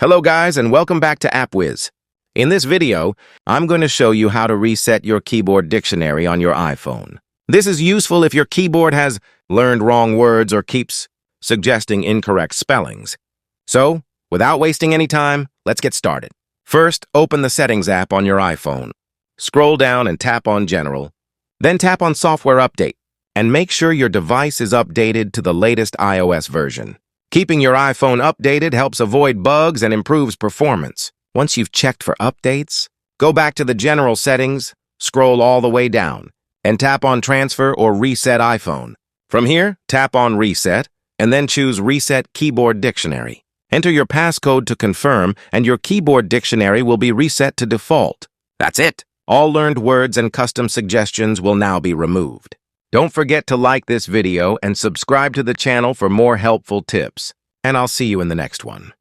Hello guys and welcome back to AppWiz. In this video, I'm going to show you how to reset your keyboard dictionary on your iPhone. This is useful if your keyboard has learned wrong words or keeps suggesting incorrect spellings. So, without wasting any time, let's get started. First, open the Settings app on your iPhone. Scroll down and tap on General. Then tap on Software Update and make sure your device is updated to the latest iOS version. Keeping your iPhone updated helps avoid bugs and improves performance. Once you've checked for updates, go back to the General settings, scroll all the way down, and tap on Transfer or Reset iPhone. From here, tap on Reset, and then choose Reset Keyboard Dictionary. Enter your passcode to confirm, and your keyboard dictionary will be reset to default. That's it! All learned words and custom suggestions will now be removed. Don't forget to like this video and subscribe to the channel for more helpful tips. And I'll see you in the next one.